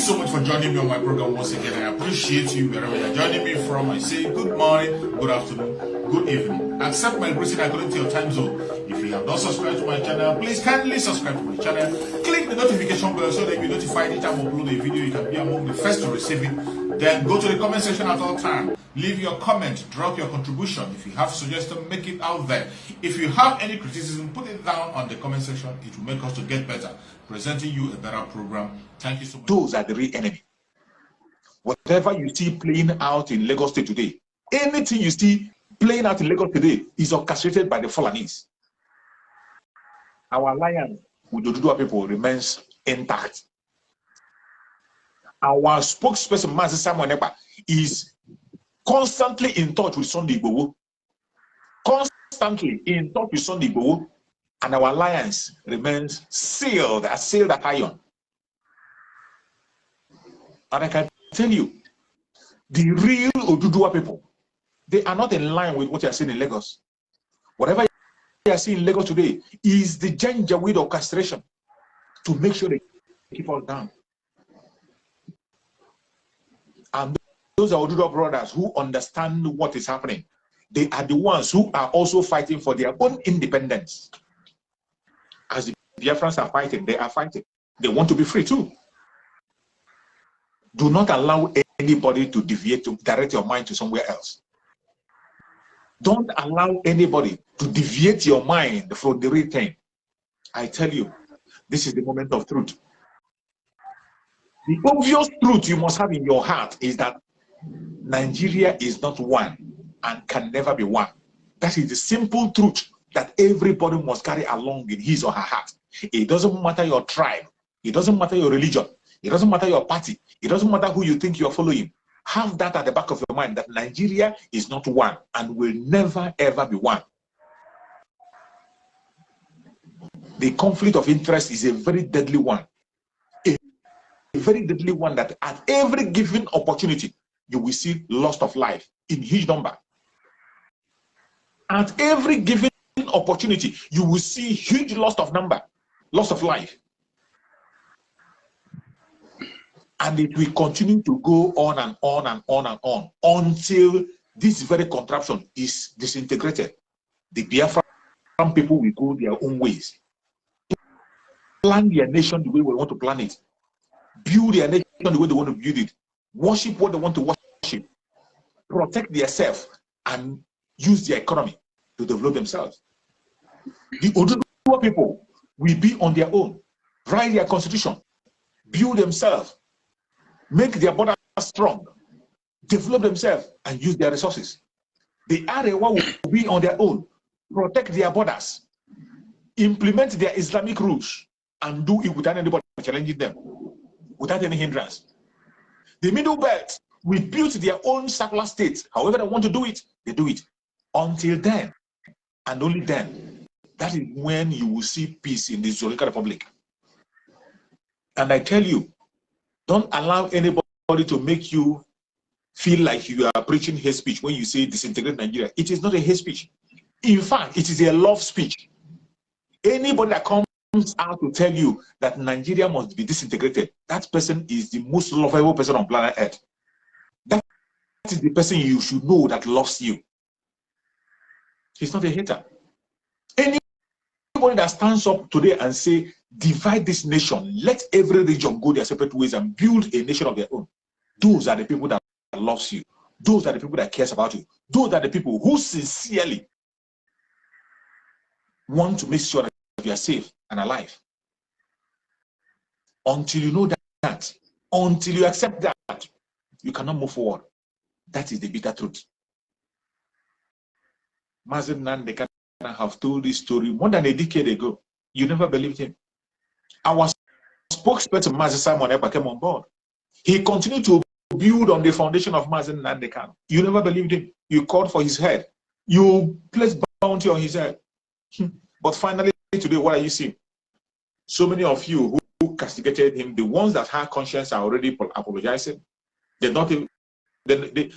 so much for joining me on my program once again. I appreciate you wherever you're joining me from. I say good morning, good afternoon, good evening. Accept my greeting according to your time zone. If you have not subscribed to my channel, please kindly subscribe to my channel. Click the notification bell so that you'll be notified anytime I upload a video. You can be among the first to receive it. Then go to the comment section at all times. Leave your comment, drop your contribution. If you have suggestions, make it out there. If you have any criticism, put it down on the comment section. It will make us to get better, presenting you a better program. Thank you so much. Those are the real enemy. Whatever you see playing out in Lagos State today, anything you see playing out in Lagos today is orchestrated by the Fulanis. Our alliance with the Oduduwa people remains intact. Our spokesperson, Mazi Simon Ekpa, is constantly in touch with Sunday Igboho. Constantly in touch with Sunday Igboho, and our alliance remains sealed at iron. And I can tell you, the real Oduduwa people, they are not in line with what you are seeing in Lagos. Whatever you are seeing in Lagos today is the Janjaweed orchestration to make sure they keep us down. And those are Oduduwa brothers who understand what is happening. They are the ones who are also fighting for their own independence. As the Biafrans are fighting, they are fighting. They want to be free too. Do not allow anybody to deviate, to direct your mind to somewhere else. Don't allow anybody to deviate your mind from the real thing. I tell you, this is the moment of truth. The obvious truth you must have in your heart is that Nigeria is not one and can never be one. That is the simple truth that everybody must carry along in his or her heart. It doesn't matter your tribe. It doesn't matter your religion. It doesn't matter your party. It doesn't matter who you think you're following. Have that at the back of your mind, that Nigeria is not one and will never ever be one. The conflict of interest is a very deadly one. A very deadly one that at every given opportunity, you will see loss of life in huge number. At every given opportunity, you will see huge loss of number, loss of life. And it will continue to go on and on and on and on until this very contraption is disintegrated. The Biafran people will go their own ways. Plan their nation the way we want to plan it. Build their nation the way they want to build it. Worship what they want to worship. Protect themselves and use their economy to develop themselves. The Oduduwa people will be on their own. Write their constitution. Build themselves. Make their borders strong, develop themselves, and use their resources. The Arewa will be on their own, protect their borders, implement their Islamic rules, and do it without anybody challenging them, without any hindrance. The Middle Belt will build their own secular state. However they want to do it, they do it. Until then, and only then, that is when you will see peace in the Zolika Republic. And I tell you, don't allow anybody to make you feel like you are preaching hate speech when you say disintegrate Nigeria. It is not a hate speech. In fact, it is a love speech. Anybody that comes out to tell you that Nigeria must be disintegrated, that person is the most lovable person on planet Earth. That is the person you should know that loves you. He's not a hater. Anybody that stands up today and say, divide this nation, let every region go their separate ways and build a nation of their own. Those are the people that loves you. Those are the people that cares about you. Those are the people who sincerely want to make sure that you are safe and alive. Until you know that, until you accept that, you cannot move forward. That is the bitter truth. Mazi Nnamdi Kanu have told this story more than a decade ago. You never believed him. Our spokesperson, Mazi Simon Ekpa, came on board. He continued to build on the foundation of Mazi Nnamdi Kanu. You never believed him. You called for his head. You placed bounty on his head. But finally, today, what are you seeing? So many of you who castigated him, the ones that had conscience are already apologizing. They're not even,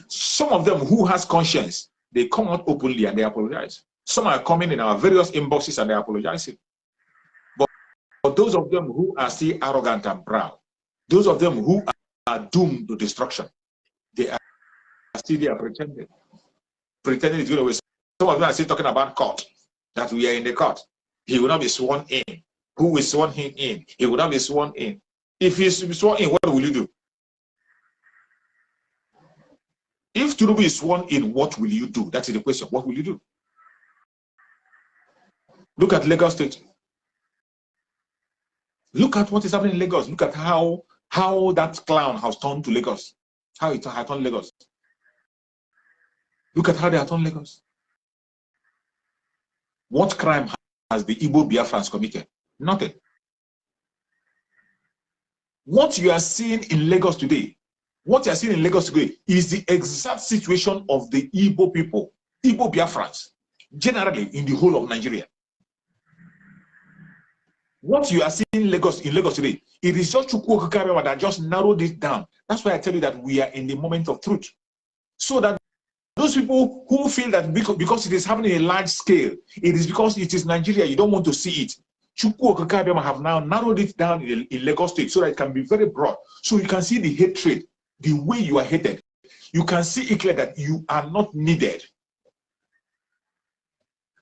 some of them who has conscience, they come out openly and they apologize. Some are coming in our various inboxes and they're apologizing. But those of them who are still arrogant and proud, Those of them who are doomed to destruction, they are still there pretending. Pretending it's going to be. Some of them are still talking about court, that we are in the court. He will not be sworn in. Who will sworn him in? He will not be sworn in. If he's sworn in, what will you do? If Tinubu is sworn in, what will you do? That is the question. What will you do? Look at Lagos State. Look at what is happening in Lagos. Look at how that clown has turned to Lagos. How it has turned Lagos. Look at how they have turned Lagos. What crime has the Igbo Biafrans committed? Nothing. What you are seeing in Lagos today, is the exact situation of the Igbo people, Igbo Biafrans, generally in the whole of Nigeria. What you are seeing in Lagos today, it is just Chukwu Okikabema that just narrowed it down. That's why I tell you that we are in the moment of truth. So that those people who feel that because it is happening in a large scale, it is because it is Nigeria, you don't want to see it. Chukwu Okikabema have now narrowed it down in Lagos State so that it can be very broad. So you can see the hatred, the way you are hated. You can see it clear that you are not needed.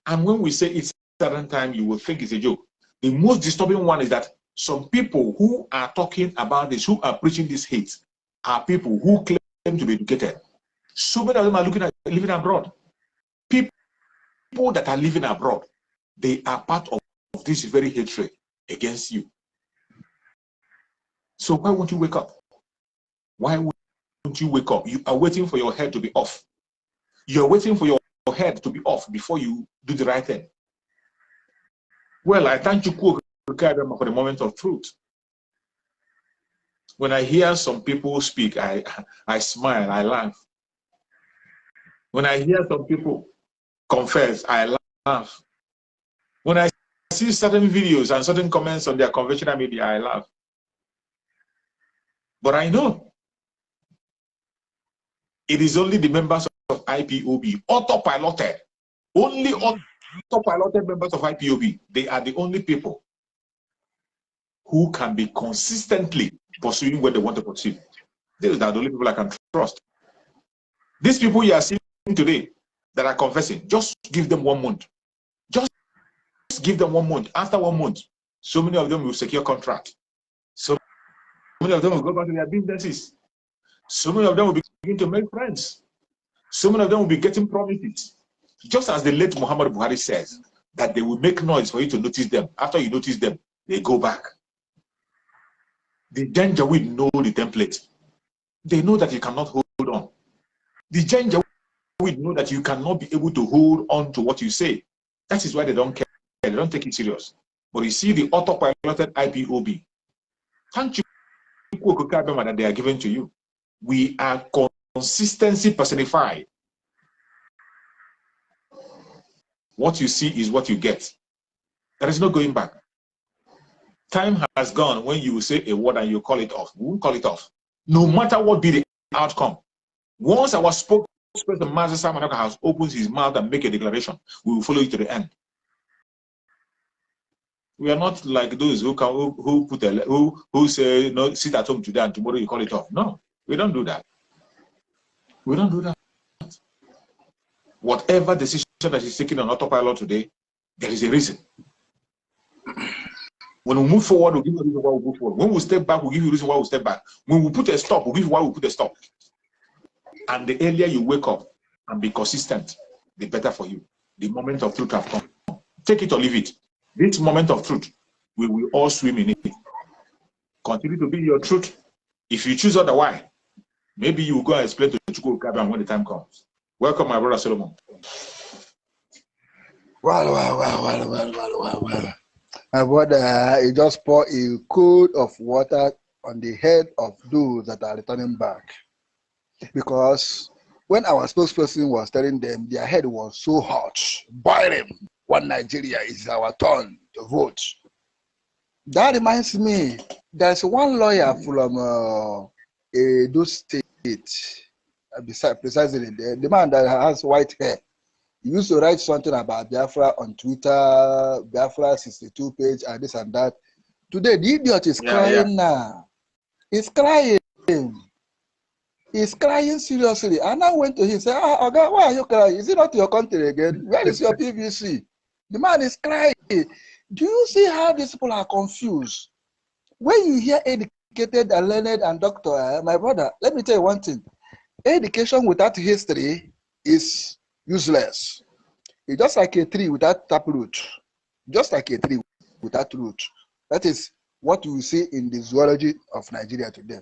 And when we say it's a certain time, you will think it's a joke. The most disturbing one is that some people who are talking about this, who are preaching this hate, are people who claim to be educated. So many of them are living abroad. People that are living abroad, they are part of this very hatred against you. So why won't you wake up? Why won't you wake up? You are waiting for your head to be off. You're waiting for your head to be off before you do the right thing. Well, I thank you for the moment of truth. When I hear some people speak, I smile, I laugh. When I hear some people confess, I laugh. When I see certain videos and certain comments on their conventional media, I laugh. But I know it is only the members of IPOB, autopiloted, only autopiloted members of IPOB. They are the only people who can be consistently pursuing what they want to pursue. These are the only people I can trust. These people you are seeing today that are confessing, just give them 1 month. Just give them 1 month. After 1 month, so many of them will secure contract. So many of them will go back to their businesses. So many of them will begin to make friends. So many of them will be getting promises. Just as the late Muhammad Buhari says, that they will make noise for you to notice them. After you notice them, they go back. The Janjaweed know the template. They know that you cannot hold on. The Janjaweed know that you cannot be able to hold on to what you say. That is why they don't care. They don't take it serious. But you see the autopiloted IPOB. Thank you that they are given to you. We are consistency personified. What you see is what you get. There is no going back. Time has gone when you say a word and you call it off. We won't call it off. No matter what be the outcome. Once our spokesperson, Master Simon has opened his mouth and make a declaration, we will follow it to the end. We are not like those who say no, sit at home today and tomorrow you call it off. No, we don't do that. We don't do that. Whatever decision that is taken on autopilot today, there is a reason. When we move forward, we'll give you a reason why we move forward. When we step back, we'll give you a reason why we step back. When we put a stop, we'll give you why we put a stop. And the earlier you wake up and be consistent, the better for you. The moment of truth has come. Take it or leave it. This moment of truth, we will all swim in it. Continue to be your truth. If you choose otherwise, maybe you will go and explain to Chukwu Okikabema when the time comes. Welcome, my brother Solomon. Well. My brother, he just poured a coat of water on the head of those that are returning back. Because when our spokesperson was telling them, their head was so hot, boiling. One Nigeria is our turn to vote. That reminds me, there's one lawyer from Edo State, precisely the man that has white hair. He used to write something about Biafra on Twitter, Biafra 62 page, and this and that. Today, the idiot is crying now. He's crying. He's crying seriously. And I went to him and said, oh, God, why are you crying? Is it not your country again? Where is your PVC? The man is crying. Do you see how these people are confused? When you hear educated and learned and doctor, my brother, let me tell you one thing. Education without history is useless. It's just like a tree without taproot. Just like a tree without root. That is what we see in the zoology of Nigeria today.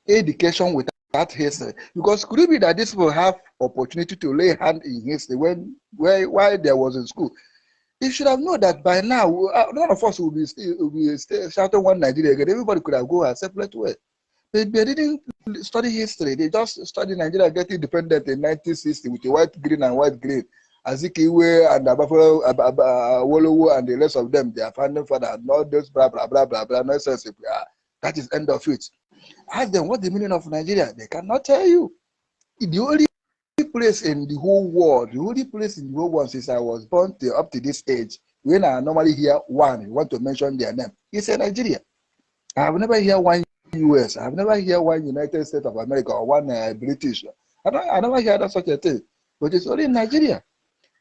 Education without history. Because could it be that these people have opportunity to lay hand in history while there was in school? You should have known that by now, none of us will be shouting one Nigeria again. Everybody could have gone a separate way. They didn't study history. They just studied Nigeria getting independent in 1960 with the white, green, and white, green. Azikiwe and Wolowo and the rest of them, they are founding father, and all those blah, blah, blah, blah, blah, nonsense. That is end of it. Ask them what the meaning of Nigeria. They cannot tell you. The only place in the whole world, since I was born up to this age, when I normally hear one, you want to mention their name, it's Nigeria. I have never heard one US. I have never heard one United States of America or one British. I never heard such a thing. But it's only in Nigeria.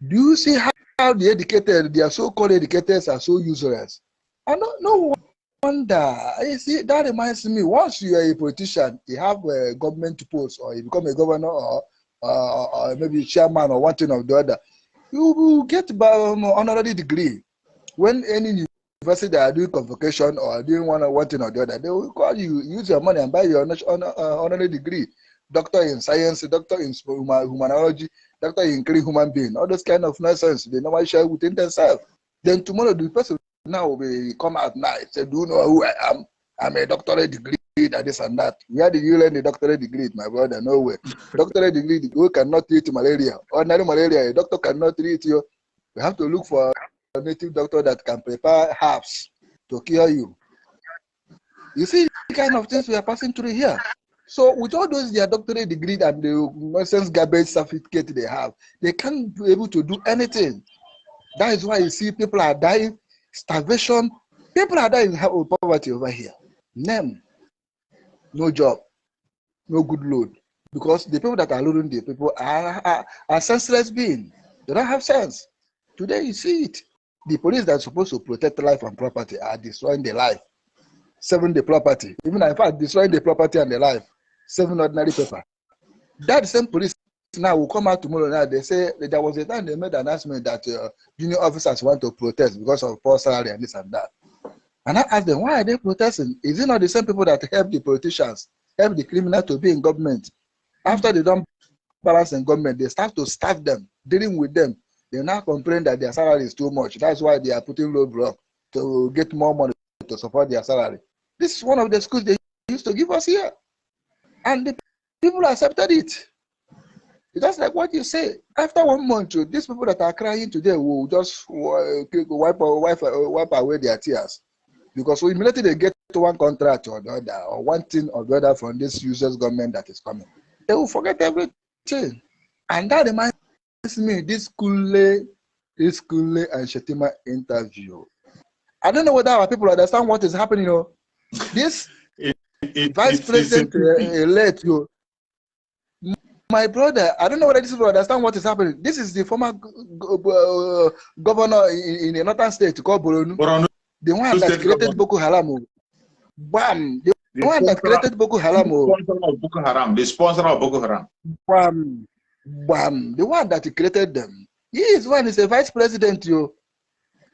Do you see how the educated, their so-called educators are so useless? And no wonder. You see, that reminds me, once you are a politician, you have a government post, or you become a governor, or maybe chairman, or one thing or the other, you will get honorary degree. When any university that are doing convocation or doing one thing or the other, they will call you, use your money and buy your honorary degree. Doctor in science, doctor in humanology, doctor in clean human being, all those kind of nonsense they normally share within themselves. Then tomorrow the person now will come out now and say, do you know who I am? I'm a doctorate degree, that this and that. Where did you learn the doctorate degree, my brother? Nowhere. Doctorate degree, you cannot treat malaria. Ordinary malaria, a doctor cannot treat you. You have to look for a native doctor that can prepare herbs to cure you. You see the kind of things we are passing through here. So with all those their doctorate degree and the nonsense garbage certificate they have, they can't be able to do anything. That is why you see people are dying, starvation. People are dying of poverty over here. Name, no job, no good load. Because the people that are loading the people are senseless beings. They don't have sense. Today you see it. The police that are supposed to protect life and property are destroying the life, saving the property. Even in fact, destroying the property and the life. 7 ordinary paper. That same police now will come out tomorrow. Now they say that there was a time they made an announcement that junior officers want to protest because of poor salary and this and that. And I asked them, why are they protesting? Is it not the same people that help the politicians, help the criminal to be in government? After they don't balance in government, they start to staff them, dealing with them. They now complain that their salary is too much. That's why they are putting low block to get more money to support their salary. This is one of the schools they used to give us here. And the people accepted it. It's just like what you say. After 1 month, these people that are crying today will just wipe away their tears. Because immediately they get to one contract or the other, or one thing or the other from this useless government that is coming, they will forget everything. And that reminds me, this Kule and Shetima interview. I don't know whether our people understand what is happening. You know, this Vice President elect, my brother, I don't know whether these people understand what is happening. This is the former governor in a northern state called Borno. The one that created Boko Haram. Bam! The one that created Boko Haram. The sponsor of Boko Haram. Bam! Bam! The one that created them. He is a vice president, you.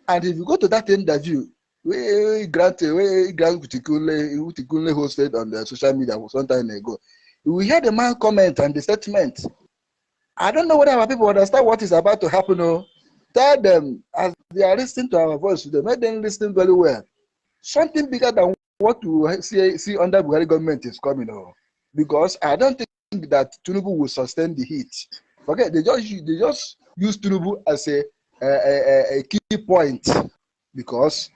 And if you go to that interview, we Grant Utikule hosted on the social media some time ago, we heard the man comment and the statement. I don't know whether our people understand what is about to happen. Or tell them, as they are listening to our voice, they make them listen very well. Something bigger than what we see under Buhari government is coming. Because I don't think that Tinubu will sustain the heat. Okay, they just use Tinubu as a key point, because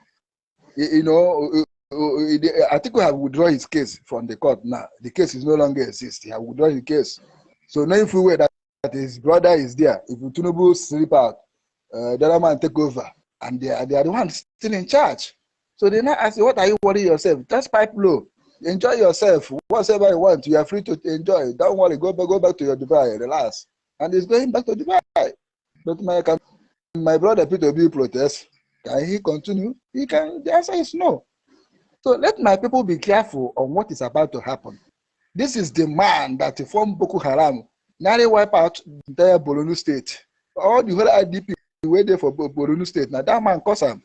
I think we have withdrawn his case from the court now. The case is no longer exists. He has withdrawn the case. So knowing full well that his brother is there, if Tinubu slip out, the other man take over, and they are the ones still in charge. So they now ask you, what are you worrying yourself? Just pipe low. Enjoy yourself. Whatever you want, you are free to enjoy. Don't worry. Go back to your Dubai. Relax. And he's going back to Dubai. But my brother Peter B protest. Can he continue? He can. The answer is no. So let my people be careful on what is about to happen. This is the man that formed Boko Haram. Now they wipe out the entire Borno state. All the whole IDP were there for Borno state. Now that man cause him,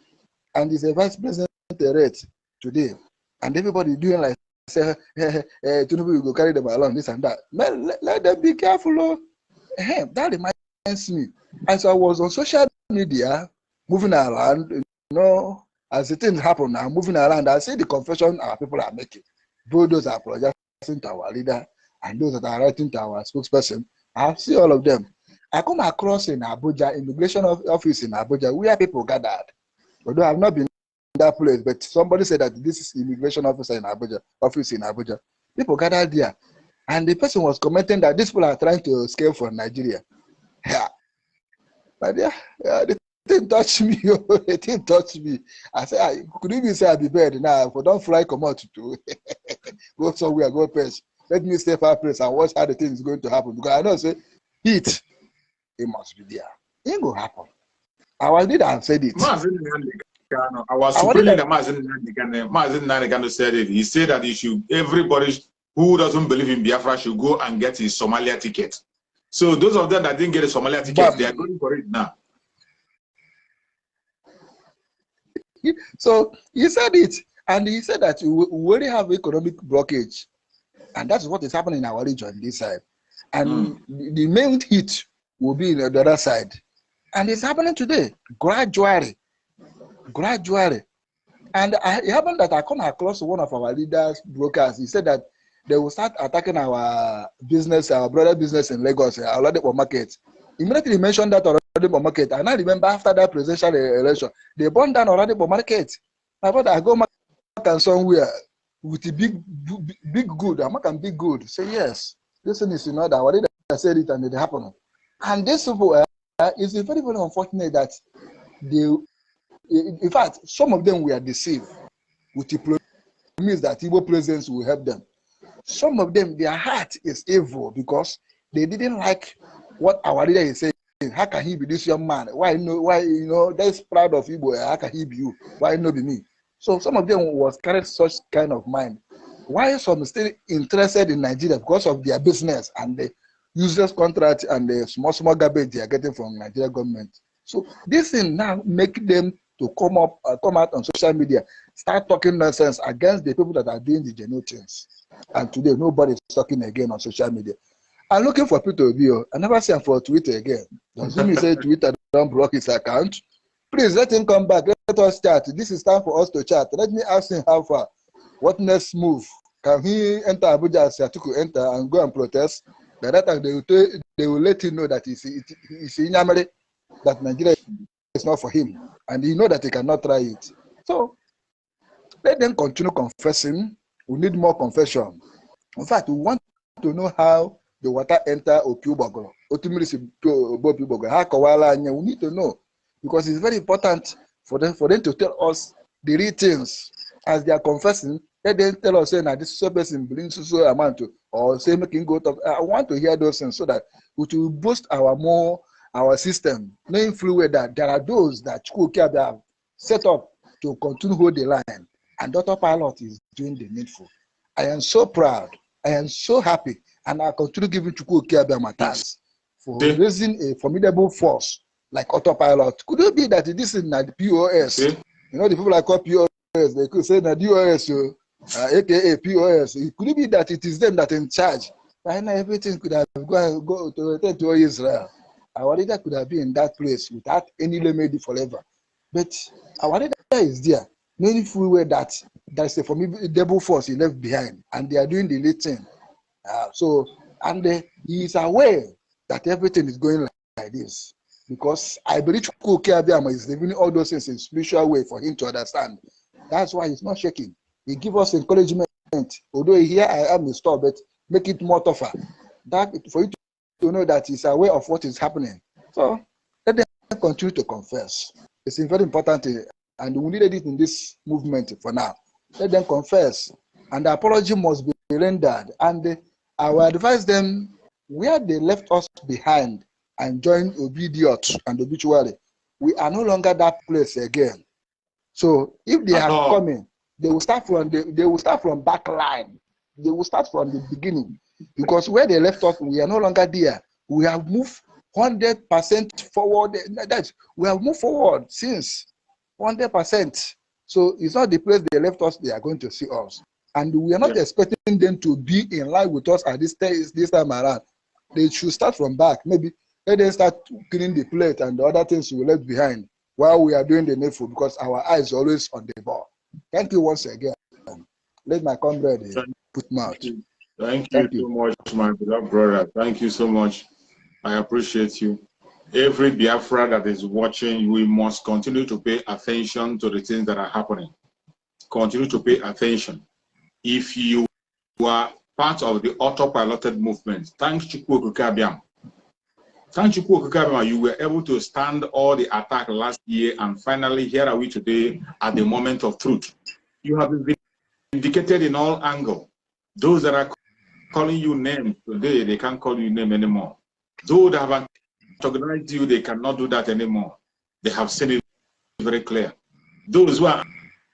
and he's a vice president elect today. And everybody doing like say, Tinubu will go carry them along, this and that. Man, let them be careful. Oh. That reminds me, as I was on social media, moving around, you know, as the things happen now, moving around, I see the confession our people are making. Both those are apologizing to our leader and those that are writing to our spokesperson. I see all of them. I come across in Abuja, immigration office in Abuja, where people gathered. Although I have not been in that place, but somebody said that this is immigration office in Abuja. People gathered there. And the person was commenting that these people are trying to escape from Nigeria. Yeah. But yeah, they didn't touch me. They didn't touch me. I said, could you say I'll be bad now? If I don't fly, come out to go somewhere, go page. Let me stay far place and watch how the thing is going to happen. Because I know, say, it must be there. It ain't going to happen. Our leader said it. Our supreme leader, Mazin Nanigano, said it. He said that everybody who doesn't believe in Biafra should go and get his Somalia ticket. So those of them that didn't get a Somalia ticket, they are going for it now. So he said it, and he said that we already have economic blockage, and that's what is happening in our region this side. And the main hit will be in the other side, and it's happening today, gradually. And it happened that I come across one of our leaders, brokers. He said that they will start attacking our business, our brother business in Lagos, our Oladipo market. Immediately mentioned that Oladipo market. And I remember after that presidential election, they burned down Oladipo market. I thought I go and somewhere with a big good. I'm not big good. Say yes. This thing is that our leader said it and it happened. And this people, it's very, very unfortunate that they, in fact, some of them were deceived with the promise that Igbo presence will help them. Some of them, their heart is evil because they didn't like what our leader is saying. How can he be this young man? Why that's proud of Igbo? How can he be you? Why not be me? So some of them was carried such kind of mind. Why some still interested in Nigeria because of their business and the useless contract and the small garbage they are getting from Nigeria government. So this thing now make them to come out on social media, start talking nonsense against the people that are doing the genuine things. And today, nobody is talking again on social media. I'm looking for Peter Obio. I never see him for Twitter again. Does he say Twitter don't block his account? Please let him come back. Let us chat. This is time for us to chat. Let me ask him how far. What next move? Can he enter Abuja as Atiku enter and go and protest? By that time, they will let him know that he's in Yamari, that Nigeria is not for him. And he know that he cannot try it. So let them continue confessing. We need more confession. In fact, we want to know how the water enter Opiubogo. We need to know because it's very important for them to tell us the real things as they are confessing. Let them tell us saying that this person brings so amount to, or say making go to. I want to hear those things so that it will boost our system, knowing fully that there are those that have set up to continue hold the line. And Dr. Pilot is doing the needful. I am so proud. I am so happy. And I continue giving Chukwu Okiabia my thanks for raising a formidable force like autopilot. Could it be that this is not the POS? You know, the people I call POS, they could say that DOS, aka POS. Could it be that it is them that are in charge? Right now, everything could have go to Israel. Our leader could have been in that place without any remedy forever. But our leader is there. Knowing full way that there's a formidable force he left behind, and they are doing the lead thing. He is aware that everything is going like this. Because I believe Chukwu Okiabia is living all those things in spiritual way for him to understand. That's why he's not shaking. He gives us encouragement. Although here I am in store, but make it more tougher. That for you to know that he's aware of what is happening. So let them continue to confess. It's very important. And we needed it in this movement for now. Let them confess. and the apology must be rendered. And I will advise them where they left us behind and joined Obediot and Obituary. We are no longer that place again. So if they are coming, they will start from back line. They will start from the beginning, because where they left us, we are no longer there. We have moved 100% forward. We have moved forward since 100%. So it's not the place they left us, they are going to see us. And we are not expecting them to be in line with us at this time around. They should start from back. Maybe let them start cleaning the plate and the other things we left behind while we are doing the needful, because our eyes are always on the ball. Thank you once again. Let my comrade put mouth. Thank you so much, my beloved brother. Thank you so much. I appreciate you. Every Biafra that is watching, we must continue to pay attention to the things that are happening. Continue to pay attention. If you are part of the autopiloted movement, thanks to Kukukabiam. Thanks to Kukukabiam, you were able to stand all the attack last year, and finally here are we today at the moment of truth. You have been vindicated in all angles. Those that are calling you names today, they can't call you name anymore. Those that have antagonized you, they cannot do that anymore. They have said it very clear. Those who are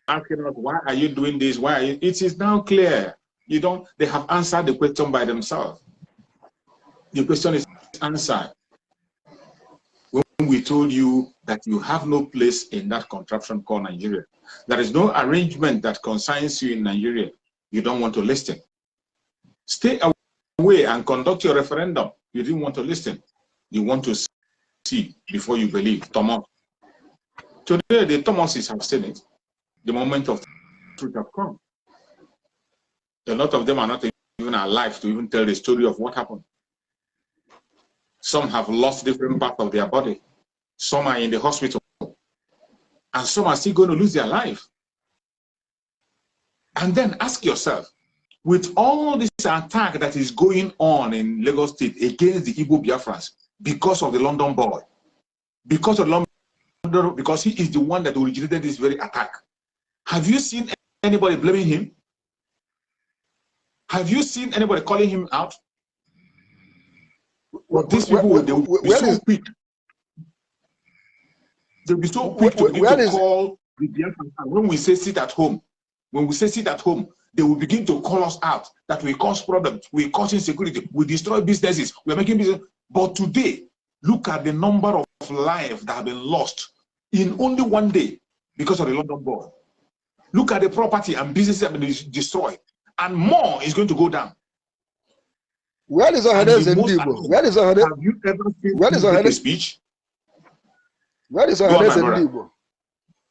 asking us, why are you doing this? Why are you? It is now clear. They have answered the question by themselves. The question is answered. When we told you that you have no place in that contraption called Nigeria, there is no arrangement that concerns you in Nigeria, you don't want to listen. Stay away and conduct your referendum. You didn't want to listen. You want to see before you believe. Thomas. Today, the Thomases have seen it. The moment of truth have come. A lot of them are not even alive to even tell the story of what happened. Some have lost different parts of their body. Some are in the hospital. And some are still going to lose their life. And then ask yourself, with all this attack that is going on in Lagos State against the Igbo Biafrans, because of the London boy, because he is the one that originated this very attack, have you seen anybody blaming him? Have you seen anybody calling him out? Well, these people, they will be so quick. They'll be so quick to begin to call the Biafrans. When we say sit at home, they will begin to call us out that we cause problems, we cause insecurity, we destroy businesses, we're making business. But today, look at the number of lives that have been lost in only one day because of the London boy. Look at the property and businesses that have been destroyed, and more is going to go down. Where is Ohanes Ndibo? Where is Ohanes? Have you ever seen his speech? Where is Ohanes Ndibo?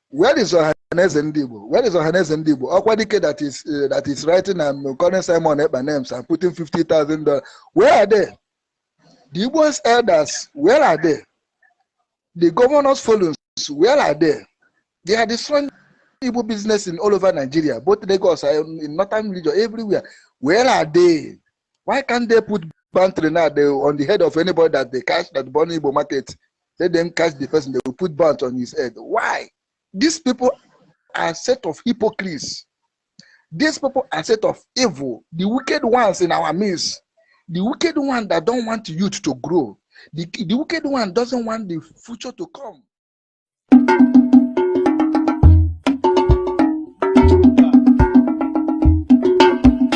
Where is Ohanes Ndibo? Where is Ohanes Ndibo? Okwadike that is writing and calling Simon Ekpa names and putting $50,000. Where are they? The Igbo's elders, where are they? The governor's followers, where are they? They are destroying Igbo business in all over Nigeria, both Lagos and in northern region, everywhere. Where are they? Why can't they put bantry now on the head of anybody that they catch at the Bonny Igbo market? Let them catch the person, they will put bant on his head. Why? These people are a set of hypocrites. These people are a set of evil, the wicked ones in our midst. The wicked one that don't want youth to grow. The wicked one doesn't want the future to come.